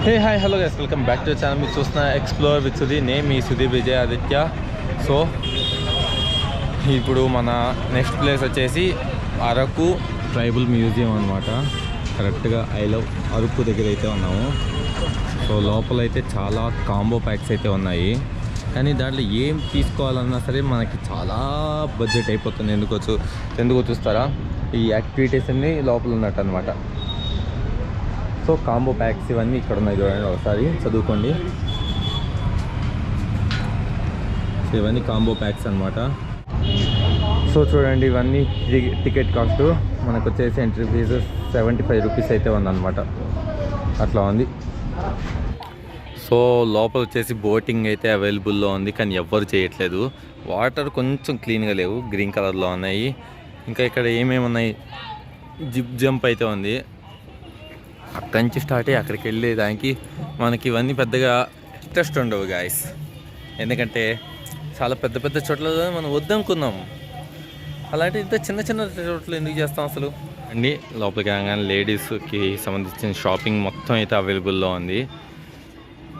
Hey hi hello guys, welcome back to channel. మీరు చూస్తున్న explore with Sudheer. నేను మీ Sudheer Vijay Aditya. So ఇప్పుడు మన నెక్స్ట్ ప్లేస్ వచ్చేసి అరకు ట్రైబల్ మ్యూజియం అనమాట. కరెక్ట్గా ఐ లవ్ అరకు దగ్గర అయితే ఉన్నాము. సో లోపలైతే చాలా కాంబో ప్యాక్స్ అయితే ఉన్నాయి, కానీ దాంట్లో ఏం తీసుకోవాలన్నా సరే మనకి చాలా బడ్జెట్ అయిపోతుంది. ఎందుకో చూస్తారా, ఈ యాక్టివిటీస్ అన్నీ లోపల ఉన్నట్టు అనమాట. సో కాంబో ప్యాక్స్ ఇవన్నీ ఇక్కడ ఉన్నాయి, చూడండి ఒకసారి చదువుకోండి. సో ఇవన్నీ కాంబో ప్యాక్స్ అనమాట. సో చూడండి, ఇవన్నీ టికెట్ కాస్ట్ మనకు వచ్చేసి ఎంట్రీ ఫీజు 75 రూపీస్ అయితే ఉందన్నమాట. అట్లా ఉంది. సో లోపల వచ్చేసి బోటింగ్ అయితే అవైలబుల్లో ఉంది, కానీ ఎవ్వరు చేయట్లేదు. వాటర్ కొంచెం క్లీన్గా లేవు, గ్రీన్ కలర్లో ఉన్నాయి. ఇంకా ఇక్కడ ఏమేమి ఉన్నాయి, జిప్ జంప్ అయితే ఉంది. అక్కడి నుంచి స్టార్ట్ అయ్యి అక్కడికి వెళ్ళేదానికి మనకి ఇవన్నీ పెద్దగా ఇంట్రెస్ట్ ఉండవు గాయస్, ఎందుకంటే చాలా పెద్ద పెద్ద చోట్ల మనం వద్దనుకున్నాం. అలాంటి ఇంత చిన్న చిన్న చోట్ల ఎందుకు చేస్తాం అసలు అండి. లోపలికి రాగానే లేడీస్కి సంబంధించిన షాపింగ్ మొత్తం అయితే అవైలబుల్లో ఉంది.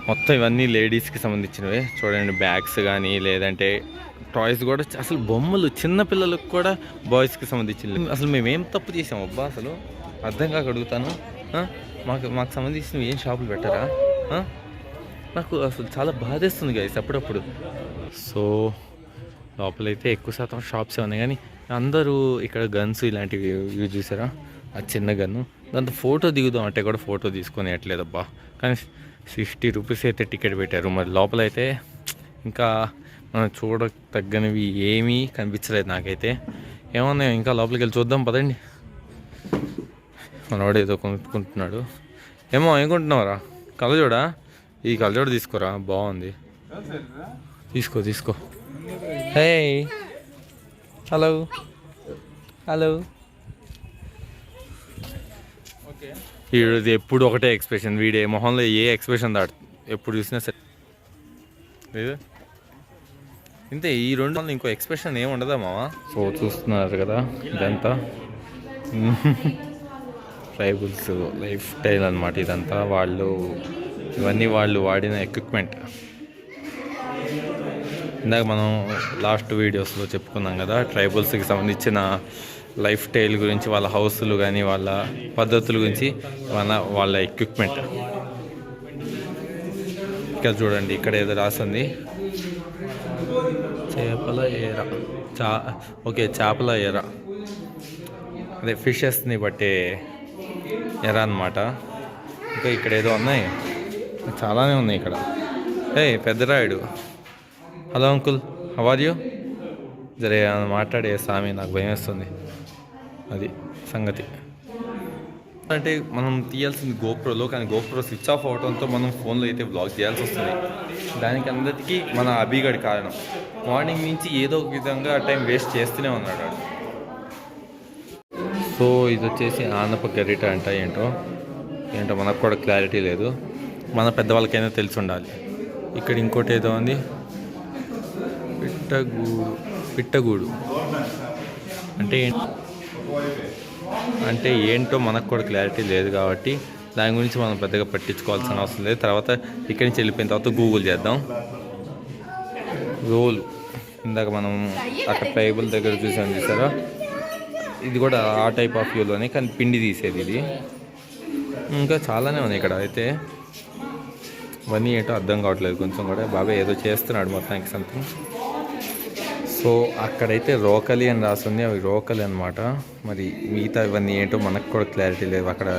మొత్తం ఇవన్నీ లేడీస్కి సంబంధించినవి. చూడండి, బ్యాగ్స్ కానీ లేదంటే టాయ్స్ కూడా, అసలు బొమ్మలు చిన్న పిల్లలకు కూడా బాయ్స్కి సంబంధించినవి. అసలు మేమేం తప్పు చేసాం అబ్బా, అసలు అర్థం కాక అడుగుతాను. మాకు సంబంధించిన ఏం షాపులు పెట్టారా? నాకు అసలు చాలా బాధేస్తుంది గైస్ అప్పుడప్పుడు. సో లోపలైతే ఎక్కువ శాతం షాప్స్ ఉన్నాయి, కానీ అందరూ ఇక్కడ గన్స్ ఇలాంటివి యూజ్ చేశారా. ఆ చిన్న గన్ను, దాంతో ఫోటో దిగుదాం అంటే కూడా ఫోటో తీసుకొని ఎట్లేదబ్బా. కానీ 60 రూపీస్ అయితే టికెట్ పెట్టారు. మరి లోపలైతే ఇంకా మనం చూడతగ్గనివి ఏమీ కనిపించలేదు నాకైతే. ఏమన్నా ఇంకా లోపలికి వెళ్ళి చూద్దాం పదండి. మనవాడు ఏదో కొనుక్కుంటున్నాడు. ఏమో ఏం కొంటున్నావురా? కళ్ళజోడా? ఈ కళ్ళజోడు తీసుకోరా, బాగుంది. తీసుకో. Hey hello hello. వీడిది ఎప్పుడు ఒకటే ఎక్స్ప్రెషన్, వీడే మొహంలో ఏ ఎక్స్ప్రెషన్ దాడు ఎప్పుడు చూసినా సరే. ఇంతే, ఈ రెండు ఇంకో ఎక్స్ప్రెషన్ ఏమి ఉండదా మావా? సో చూస్తున్నారు కదా, ఇదంతా ట్రైబల్స్ లైఫ్ స్టైల్ అనమాట. ఇదంతా ఇవన్నీ వాళ్ళు వాడిన ఎక్విప్మెంట్. ఇందాక మనం లాస్ట్ వీడియోస్లో చెప్పుకున్నాం కదా, ట్రైబల్స్కి సంబంధించిన లైఫ్ స్టైల్ గురించి, వాళ్ళ హౌస్లు కానీ వాళ్ళ పద్ధతుల గురించి, వాళ్ళ ఎక్విప్మెంట్. ఇక్కడ చూడండి, ఇక్కడ ఏదో రాసింది, చేపల ఏర. చేపల ఏర, అదే ఫిషెస్ని బట్టే ఎరా అనమాట. ఇంకా ఇక్కడ ఏదో ఉన్నాయి, చాలానే ఉన్నాయి ఇక్కడ. Peddarayudu. Hello uncle, how are you? జరే మాట్లాడే స్వామి, నాకు భయం వేస్తుంది. అది సంగతి. అంటే మనం తీయాల్సింది గోప్రోలో, కానీ గోప్రో స్విచ్ ఆఫ్ అవడంతో మనం ఫోన్లో అయితే బ్లాగ్ చేయాల్సి వస్తుంది. దానికి అందరికీ మన అభిగాడి కారణం. మార్నింగ్ నుంచి ఏదో ఒక విధంగా టైం వేస్ట్ చేస్తూనే ఉన్నాడు. సో ఇది వచ్చేసి ఆనప గరిట అంట. ఏంటో మనకు కూడా క్లారిటీ లేదు, మన పెద్దవాళ్ళకైనా తెలిసి ఉండాలి. ఇక్కడ ఇంకోటి ఏదో ఉంది, పిట్టగూడు అంటే ఏంటో మనకు కూడా క్లారిటీ లేదు, కాబట్టి దాని గురించి మనం పెద్దగా పట్టించుకోవాల్సిన అవసరం లేదు. తర్వాత ఇక్కడి నుంచి వెళ్ళిపోయిన తర్వాత గూగుల్ చేద్దాం. రోలు, ఇందాక మనం అక్కడ టేబుల్ దగ్గర చూసారా, ఇది కూడా ఆ టైప్ ఆఫ్ యూలోనే, కానీ పిండి తీసేది ఇది. ఇంకా చాలానే ఉన్నాయి ఇక్కడ అయితే. ఇవన్నీ ఏంటో అర్థం కావట్లేదు కొంచెం కూడా. బాబాయ్ ఏదో చేస్తున్నాడు మొత్తానికి సంథింగ్. సో అక్కడైతే రోకలి అని రాస్తుంది, అవి రోకలి అనమాట. మరి మిగతా ఇవన్నీ ఏంటో మనకు కూడా క్లారిటీ లేదు. అక్కడ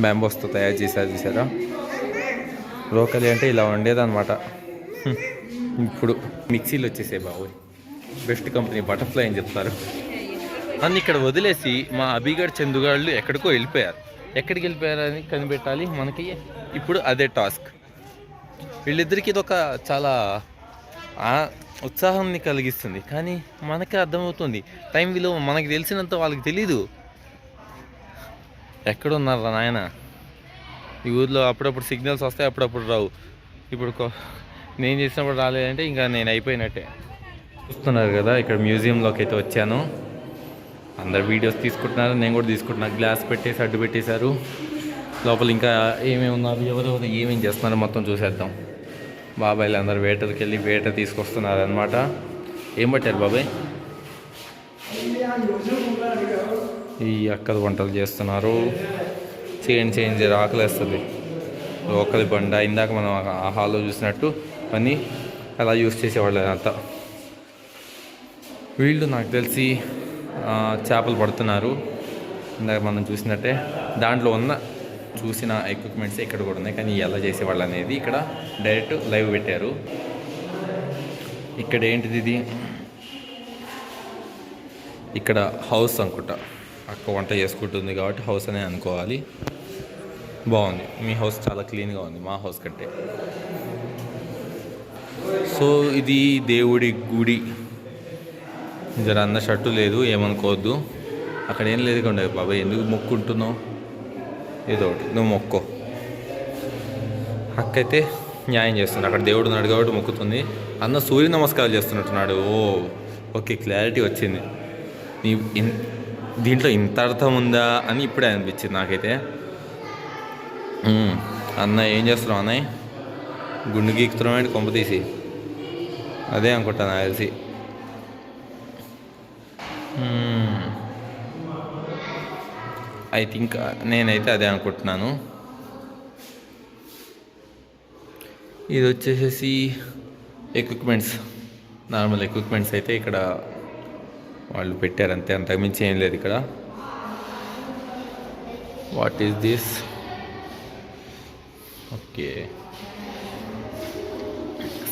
బ్యాంబోస్తో తయారు చేశారు చూసారా. రోకలి అంటే ఇలా ఉండేదన్నమాట. ఇప్పుడు మిక్సీలు వచ్చేసాయి బాబోయ్. బెస్ట్ కంపెనీ బటర్ఫ్లై అని చెప్తారు. అన్ని ఇక్కడ వదిలేసి మా అభిగఢ్ చందుగాళ్ళు ఎక్కడికో వెళ్ళిపోయారు. ఎక్కడికి వెళ్ళిపోయారని కనిపెట్టాలి మనకి. ఇప్పుడు అదే టాస్క్. వీళ్ళిద్దరికీ ఇది ఒక చాలా ఉత్సాహాన్ని కలిగిస్తుంది, కానీ మనకే అర్థమవుతుంది టైం విలువ మనకి తెలిసినంత వాళ్ళకి తెలీదు. ఎక్కడున్నారా నాయన? ఈ ఊర్లో అప్పుడప్పుడు సిగ్నల్స్ వస్తాయి, అప్పుడప్పుడు రావు. ఇప్పుడు నేను చేసినప్పుడు రాలేదంటే ఇంకా నేను అయిపోయినట్టే. చూస్తున్నారు కదా, ఇక్కడ మ్యూజియంలోకి అయితే వచ్చాను. అందరు వీడియోస్ తీసుకుంటున్నారు, నేను కూడా తీసుకుంటున్నా. గ్లాస్ పెట్టేసి అడ్డు పెట్టేశారు. లోపల ఇంకా ఏమేమి ఉన్నారు, ఎవరెవరు ఏమేమి చేస్తున్నారో మొత్తం చూసేద్దాం. బాబాయ్లు అందరు వేటకి వెళ్ళి వేట తీసుకొస్తున్నారు అనమాట. ఏం పట్టారు బాబాయ్? ఈ అక్కలు వంటలు చేస్తున్నారు. చేయండి ఆకలి వేస్తుంది. లోకల్ బండ ఇందాక మనం ఆ హాల్లో చూసినట్టు అన్నీ అలా యూస్ చేసేవాళ్ళు అంతా. వీళ్ళు నాకు తెలిసి చేపలు పడుతున్నారు. ఇందాక మనం చూసినట్టే దాంట్లో చూసిన ఎక్విప్మెంట్స్ ఇక్కడ కూడా ఉన్నాయి. కానీ ఎలా చేసేవాళ్ళు అనేది ఇక్కడ డైరెక్ట్ లైవ్ పెట్టారు. ఇక్కడ ఏంటిది ఇది? ఇక్కడ హౌస్ అనుకుంటా. అక్క వంట చేసుకుంటుంది కాబట్టి హౌస్ అనే అనుకోవాలి. బాగుంది. మీ హౌస్ చాలా క్లీన్గా ఉంది మా హౌస్ కంటే. సో ఇది దేవుడి గుడి. జర అన్న షర్టు లేదు, ఏమనుకోవద్దు. అక్కడ ఏం లేదు కొండ బాబాయ్, ఎందుకు మొక్కుంటున్నావు? ఏదో ఒకటి నువ్వు మొక్కో. అక్క అయితే న్యాయం చేస్తుంది. అక్కడ దేవుడు ఉన్నాడు కాబట్టి మొక్కుతుంది. అన్న సూర్య నమస్కారాలు చేస్తున్నట్టున్నాడు. ఓకే, క్లారిటీ వచ్చింది. దీంట్లో ఇంత అర్థం ఉందా అని ఇప్పుడే అనిపించింది నాకైతే. అన్న ఏం చేస్తున్నావు అన్నయ్య? గుండు గీకుతున్నావు కొంప తీసి? అదే అనుకుంటాను నాకు తెలిసి. ఐ థింక్ నేనైతే అదే అనుకుంటున్నాను. ఇది వచ్చేసేసి ఎక్విప్మెంట్స్, నార్మల్ ఎక్విప్మెంట్స్ అయితే ఇక్కడ వాళ్ళు పెట్టారు అంతే, అంతకుమించి ఏం లేదు ఇక్కడ. What is this? ఓకే,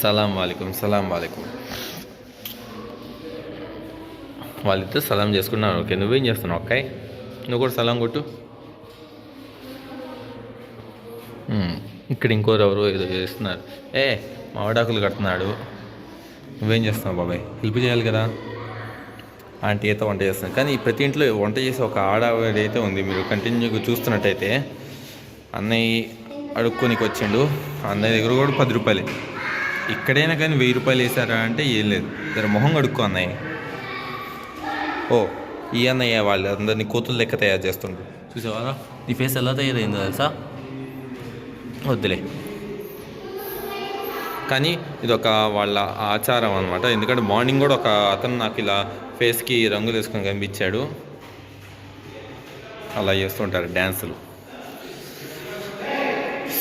సలాం వాలేకుం. వాళ్ళిద్దరు సలాం చేసుకున్నారు. ఓకే, నువ్వేం చేస్తున్నావు అక్కాయ్? నువ్వు కూడా సలాం కొట్టు. ఇక్కడ ఇంకోరెవరు ఏదో చేస్తున్నారు. మామిడాకులు కడుతున్నాడు. నువ్వేం చేస్తున్నావు బాబాయ్? హెల్ప్ చేయాలి కదా. ఆంటీ అయితే వంట చేస్తున్నాను. కానీ ప్రతి ఇంట్లో వంట చేసే ఒక ఆడవాడి అయితే ఉంది. మీరు కంటిన్యూగా చూస్తున్నట్టయితే అన్నయ్య అడుక్కోనికి వచ్చిండు. అన్నయ్య దగ్గర కూడా 10 రూపాయలే. ఇక్కడైనా కానీ 1000 రూపాయలు వేసారా అంటే ఏం లేదు. జర మొహం కడుక్కో అన్నయ్య. ఈ అన్నయ్య వాళ్ళు అందరినీ కోతులు లెక్క తయారు చేస్తుండ్రు. చూసావా నీ ఫేస్ ఎలా తయారైందో తెలుసా? వద్దులే. కానీ ఇదొక వాళ్ళ ఆచారం అనమాట. ఎందుకంటే మార్నింగ్ కూడా ఒక అతను నాకు ఇలా ఫేస్కి రంగులు వేసుకొని కనిపించాడు. అలా చేస్తుంటారు డ్యాన్సులు.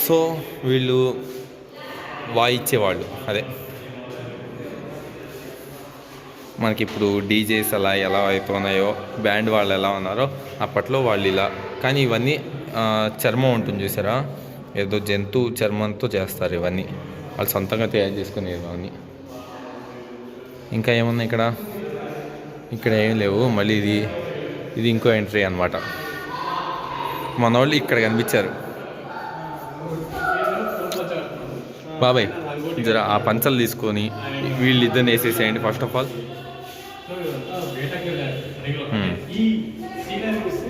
సో వీళ్ళు వాయిచ్చేవాళ్ళు. అదే మనకి ఇప్పుడు డీజేస్ అలా ఎలా అవుతున్నాయో, బ్యాండ్ వాళ్ళు ఎలా ఉన్నారో అప్పట్లో వాళ్ళు ఇలా. కానీ ఇవన్నీ చర్మం ఉంటుంది చూసారా, ఏదో జంతువు చర్మంతో చేస్తారు ఇవన్నీ. వాళ్ళు సొంతంగా తయారు చేసుకునే ఇవన్నీ. ఇంకా ఏమన్నా ఇక్కడ ఏం లేవు. మళ్ళీ ఇది ఇంకో ఎంట్రీ అనమాట. మన వాళ్ళు ఇక్కడ కనిపించారు. బాబాయ్ జర ఆ పంచలు తీసుకొని వీళ్ళిద్దరిని వేసేసేయండి ఫస్ట్ ఆఫ్ ఆల్.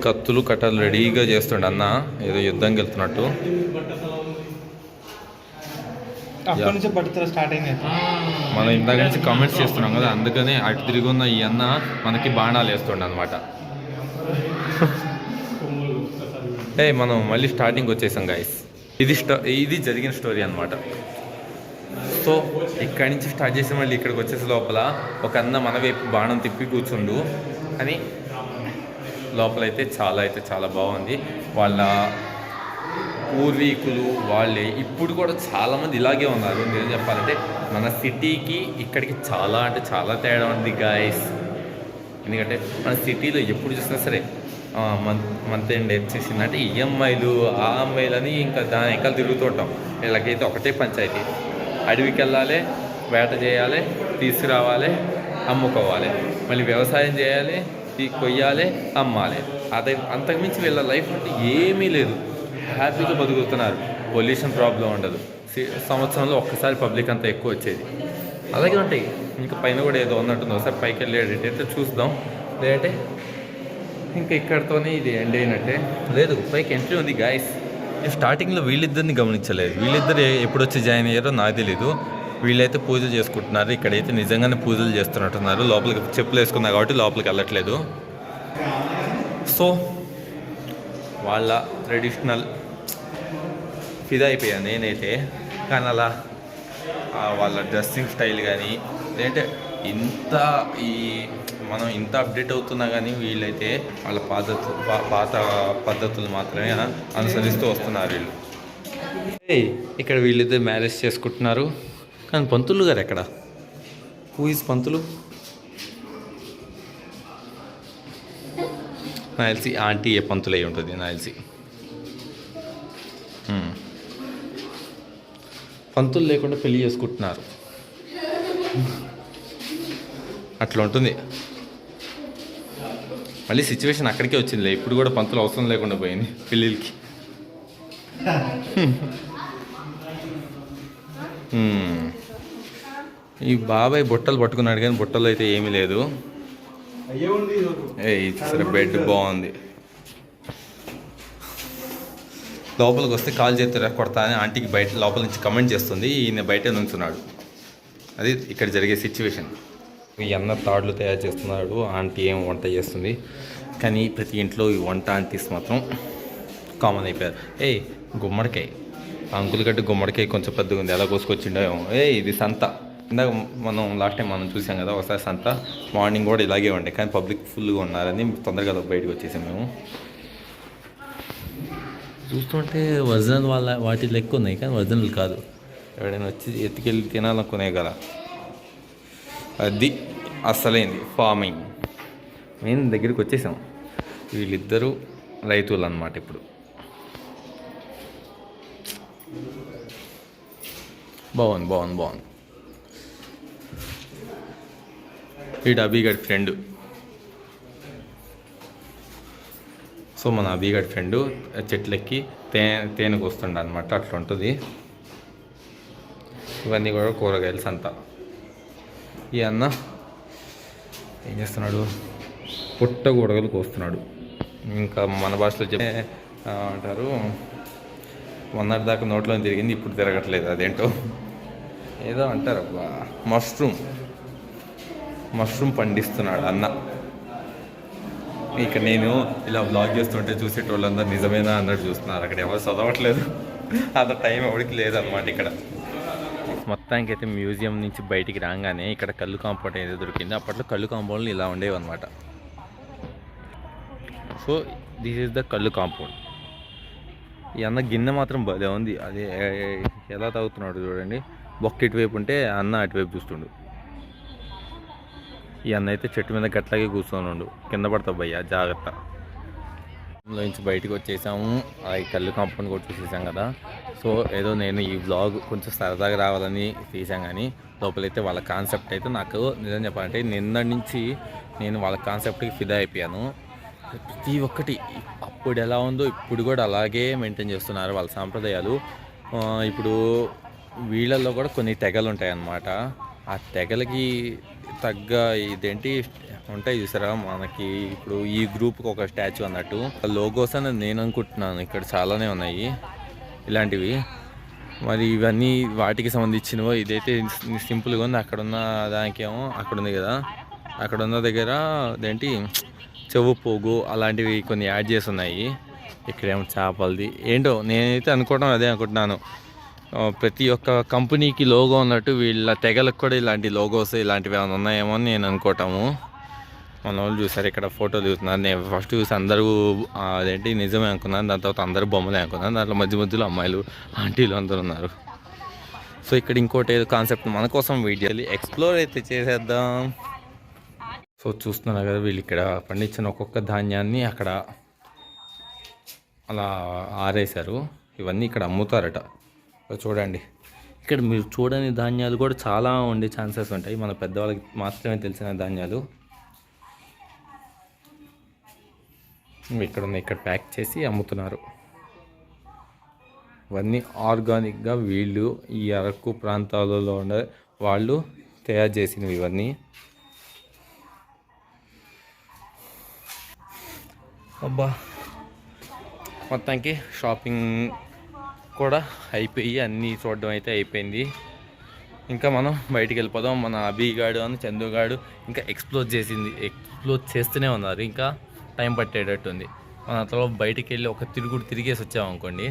కత్తులు కట్టలు రెడీగా చేస్తుండ అన్న, ఏదో యుద్ధంకి వెళ్తున్నట్టు. మనం ఇందాక నుంచి కామెంట్స్ చేస్తున్నాం కదా, అందుకనే అటు తిరిగి ఉన్న ఈ అన్న మనకి బాణాలు వేస్తుండ అనమాట. మనం మళ్ళీ స్టార్టింగ్ వచ్చేసాం గాయస్. ఇది జరిగిన స్టోరీ అనమాట. సో ఇక్కడి నుంచి స్టార్ట్ చేసి మళ్ళీ ఇక్కడికి వచ్చేసి లోపల ఒక అన్న మన వైపు బాణం తిప్పి కూర్చుండు. కానీ లోపలైతే చాలా బాగుంది. వాళ్ళ పూర్వీకులు వాళ్ళే ఇప్పుడు కూడా చాలామంది ఇలాగే ఉన్నారు. నేను చెప్పాలంటే మన సిటీకి ఇక్కడికి చాలా తేడా ఉంది గాయస్. ఎందుకంటే మన సిటీలో ఎప్పుడు చూసినా సరే మంత్ ఎండ్ వచ్చేసిందంటే ఈఎంఐలు ఆ అమ్మాయిలు అని ఇంకా దాని ఎక్కలు తిరుగుతూ ఉంటాం. వీళ్ళకైతే ఒకటే పంచాయతీ, అడవికి వెళ్ళాలి, వేట చేయాలి, తీసుకురావాలి, అమ్ముకోవాలి, మళ్ళీ వ్యవసాయం చేయాలి, కొయ్యాలి, అమ్మాలి. అదే అంతకుమించి వీళ్ళ లైఫ్ అంటే ఏమీ లేదు. హ్యాపీగా బతుకుతున్నారు. పొల్యూషన్ ప్రాబ్లం ఉండదు. సంవత్సరంలో ఒక్కసారి పబ్లిక్ అంతా ఎక్కువ వచ్చేది. అలాగే ఉంటాయి. ఇంకా పైన కూడా ఏదో ఉన్నట్టుంది. ఒకసారి పైకి వెళ్ళేటైతే చూద్దాం. లేదంటే ఇంకా ఇక్కడితోనే ఇది ఎండ్ అయినట్టే. లేదు, పైకి ఎంట్రీ ఉంది గాయస్. నేను స్టార్టింగ్లో వీళ్ళిద్దరిని గమనించలేదు. వీళ్ళిద్దరు ఎప్పుడు వచ్చి జాయిన్ అయ్యారో నాకు తెలీదు. వీళ్ళైతే పూజలు చేసుకుంటున్నారు. ఇక్కడైతే నిజంగానే పూజలు చేస్తున్నట్టున్నారు. లోపలికి చెప్పులు వేసుకున్నారు కాబట్టి లోపలికి వెళ్ళట్లేదు. సో వాళ్ళ ట్రెడిషనల్ ఫిదా అయిపోయాను నేనైతే. కానీ అలా వాళ్ళ డ్రెస్సింగ్ స్టైల్ కానీ లేదంటే ఇంత మనం ఇంత అప్డేట్ అవుతున్నా కానీ వీళ్ళైతే వాళ్ళ పాత పద్ధతులు మాత్రమే అనుసరిస్తూ వస్తున్నారు వీళ్ళు. ఇక్కడ వీళ్ళిద్దరు మ్యారేజ్ చేసుకుంటున్నారు. కానీ పంతులు గారు ఎక్కడ? హూ ఈజ్ పంతులు? నాకు తెలిసి ఆంటీ ఏ పంతులు అయి ఉంటుంది నాకు తెలిసి. పంతులు లేకుండా పెళ్లి చేసుకుంటున్నారు, అట్లా ఉంటుంది. మళ్ళీ సిచ్యువేషన్ అక్కడికే వచ్చిందిలే. ఇప్పుడు కూడా పంతులు అవసరం లేకుండా పోయింది పెళ్ళిళ్ళకి. ఈ బాబాయ్ బుట్టలు పట్టుకున్నాడు కానీ బుట్టలు అయితే ఏమీ లేదు. సరే బెడ్ బాగుంది. లోపలికి వస్తే కాల్ చేతులు కొడతా అని ఆంటీకి బయట లోపల నుంచి కమెంట్ చేస్తుంది. ఈయన బయట నుంచున్నాడు. అది ఇక్కడ జరిగే సిచ్యువేషన్. ఈ అన్న తాడులు తయారు చేస్తున్నాడు, ఆంటీ ఏం వంట చేస్తుంది. కానీ ప్రతి ఇంట్లో ఈ వంట ఆంటీస్ మాత్రం కామన్ అయిపోయారు. గుమ్మడికాయ, అంకుల్ గడ్డి గుమ్మడికాయ కొంచెం పెద్దగా ఉంది, ఎలా కోసుకొచ్చిండో. ఇది సంత. ఇందాక లాస్ట్ టైం మనం చూసాం కదా ఒకసారి సంత. మార్నింగ్ కూడా ఇలాగే ఉండే, కానీ పబ్లిక్ ఫుల్గా ఉన్నారని తొందరగా బయటకు వచ్చేసాం మేము. చూస్తుంటే ఒరిజినల్ వాటి లెక్క ఉన్నాయి, కానీ ఒరిజినల్ కాదు. ఎవడైనా వచ్చి ఎత్తుకెళ్ళి తినాలనుకునే కదా. అది అస్సలైంది ఫార్మింగ్. మేము దగ్గరికి వచ్చేసాం. వీళ్ళిద్దరూ రైతులు అన్నమాట. ఇప్పుడు బాగుంది. వీడు అభిగడ్ ఫ్రెండ్. సో మన అభిగడ్ ఫ్రెండు చెట్లెక్కి తేనెకు వస్తుండ అనమాట. అట్లా ఉంటుంది. ఇవన్నీ కూడా కూరగాయలు సంత. ఈ అన్న ఏం చేస్తున్నాడు? పుట్ట కూరగాయలు కోస్తున్నాడు. ఇంకా మన భాషలో చెప్తే అంటారు, మొన్నటి దాకా నోట్లో తిరిగింది, ఇప్పుడు తిరగట్లేదు. అదేంటో ఏదో అంటారు. మష్రూమ్ పండిస్తున్నాడు అన్న. ఇక్కడ నేను ఇలా బ్లాగ్ చేస్తుంటే చూసేటోళ్ళందరూ నిజమేనా అన్నట్టు చూస్తున్నారు. అక్కడ ఎవరు చదవట్లేదు, అంత టైం ఎవరికి లేదన్నమాట. ఇక్కడ మొత్తానికి అయితే మ్యూజియం నుంచి బయటికి రాగానే ఇక్కడ కళ్ళు కాంపౌండ్ ఏదో దొరికింది. అప్పట్లో కళ్ళు కాంపౌండ్లు ఇలా ఉండేవి అనమాట. సో దిస్ ఈజ్ ద కళ్ళు కాంపౌండ్. ఈ అన్న గిన్నె మాత్రం భలే ఉంది. అదే ఎలా తాగుతున్నాడు చూడండి. బొక్క ఇటువైపు ఉంటే అన్న అటువైపు చూస్తుండు. ఈ అన్న అయితే చెట్టు మీద గట్లాగే కూర్చొని ఉండు. కింద పడతావు భయ్యా, జాగ్రత్త. నుంచి బయటకు వచ్చేసాము. ఈ కళ్ళు కాంపౌండ్ కూడా చూసేసాం కదా. సో ఏదో నేను ఈ వ్లాగ్ కొంచెం సరదాగా రావాలని తీసాం, కానీ లోపలైతే వాళ్ళ కాన్సెప్ట్ అయితే నాకు నిజం చెప్పాలంటే నిన్న నుంచి నేను వాళ్ళ కాన్సెప్ట్కి ఫిదా అయిపోయాను. ప్రతి ఒక్కటి అప్పుడు ఎలా ఉందో ఇప్పుడు కూడా అలాగే మెయింటైన్ చేస్తున్నారు వాళ్ళ సాంప్రదాయాలు. ఇప్పుడు వీళ్ళల్లో కూడా కొన్ని తెగలు ఉంటాయన్నమాట. ఆ తెగలకి తగ్గ ఇదేంటి ఉంటాయి చూసారా. మనకి ఇప్పుడు ఈ గ్రూప్కి ఒక స్టాచ్యూ అన్నట్టు లోగోస్ అని నేను అనుకుంటున్నాను. ఇక్కడ చాలానే ఉన్నాయి ఇలాంటివి. మరి ఇవన్నీ వాటికి సంబంధించినవో. ఇదైతే సింపుల్గా ఉంది. అక్కడున్న దానికేమో అక్కడ ఉంది కదా, అక్కడ ఉన్న దగ్గర అదేంటి చెవు పోగు అలాంటివి కొన్ని యాడ్ చేసి ఉన్నాయి. ఇక్కడేమో చేపలది ఏంటో నేనైతే అనుకోవడం అదే అనుకుంటున్నాను. ప్రతి ఒక్క కంపెనీకి లోగో ఉన్నట్టు వీళ్ళ తెగలకు కూడా ఇలాంటి లోగోస్ ఇలాంటివి ఏమైనా ఉన్నాయేమో అని నేను అనుకోవటము. మన వాళ్ళు చూసారు ఇక్కడ ఫోటో దిగుతున్నారు. నేను ఫస్ట్ చూసి అందరూ అదేంటి నిజమే అనుకున్నాను. దాని తర్వాత అందరూ బొమ్మలే అనుకున్నాను. దాంట్లో మధ్యలో అమ్మాయిలు ఆంటీలు అందరూ ఉన్నారు. సో ఇక్కడ ఇంకోటి ఏదో కాన్సెప్ట్ మన కోసం వెయిట్ చేయాలి, ఎక్స్ప్లోర్ అయితే చేసేద్దాం. సో చూస్తున్నారు కదా, వీళ్ళు ఇక్కడ పండించిన ఒక్కొక్క ధాన్యాన్ని అక్కడ అలా ఆరేశారు. ఇవన్నీ ఇక్కడ అమ్ముతారట. చూడండి, ఇక్కడ మీరు చూడని ధాన్యాలు కూడా చాలా ఉండే ఛాన్సెస్ ఉంటాయి. మన పెద్దవాళ్ళకి మాత్రమే తెలిసిన ధాన్యాలు ఇక్కడ ప్యాక్ చేసి అమ్ముతున్నారు. ఇవన్నీ ఆర్గానిక్గా వీళ్ళు ఈ అరకు ప్రాంతాలలో ఉండే వాళ్ళు తయారు చేసినవి ఇవన్నీ. అబ్బా, మొత్తానికి షాపింగ్ కూడా అయిపోయి అన్నీ చూడడం అయితే అయిపోయింది. ఇంకా మనం బయటికి వెళ్ళిపోదాం. మన అభిగాడు అని చందుగాడు ఇంకా ఎక్స్ప్లోర్ చేస్తూనే ఉన్నారు. ఇంకా టైం పట్టేటట్టుంది. మన అతలో బయటికి వెళ్ళి ఒక తిరిగేసి వచ్చామనుకోండి,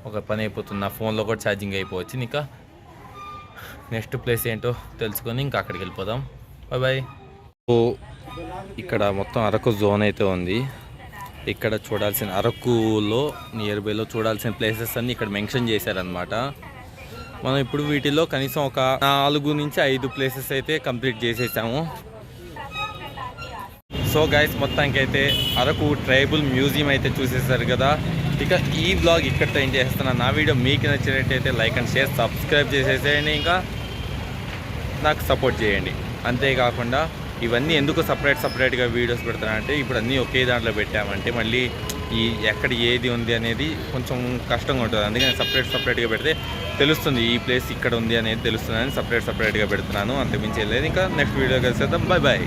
ఒక పని అయిపోతుంది, నా ఫోన్లో కూడా ఛార్జింగ్ అయిపోవచ్చు. ఇంకా నెక్స్ట్ ప్లేస్ ఏంటో తెలుసుకొని ఇంకా అక్కడికి వెళ్ళిపోదాం. Bye bye. సో ఇక్కడ మొత్తం అరకు జోన్ అయితే ఉంది. ఇక్కడ చూడాల్సిన అరకులో నియర్ బైలో చూడాల్సిన ప్లేసెస్ అన్నీ ఇక్కడ మెన్షన్ చేశారనమాట. మనం ఇప్పుడు వీటిలో కనీసం ఒక 4 నుంచి 5 ప్లేసెస్ అయితే కంప్లీట్ చేసేసాము. సో గైస్, మొత్తానికైతే అరకు ట్రైబల్ మ్యూజియం అయితే చూసేసారు కదా. ఇక ఈ వ్లాగ్ ఇక్కడితో ఏం చేస్తున్నాను. నా వీడియో మీకు నచ్చినట్టయితే లైక్ అండ్ షేర్, సబ్స్క్రైబ్ చేసేసేయండి. ఇంకా నాకు సపోర్ట్ చేయండి. అంతేకాకుండా ఇవన్నీ ఎందుకు సపరేట్గా వీడియోస్ పెడతానంటే, ఇప్పుడు అన్నీ ఒకే దాంట్లో పెట్టామంటే మళ్ళీ ఈ ఎక్కడ ఏది ఉంది అనేది కొంచెం కష్టంగా ఉంటుంది. అందుకని సపరేట్గా పెడితే తెలుస్తుంది, ఈ ప్లేస్ ఇక్కడ ఉంది అనేది తెలుస్తుంది అని సపరేట్గా పెడుతున్నాను. అంతకుమించి లేదు. ఇంకా నెక్స్ట్ వీడియో కలిసేద్దాం. Bye bye.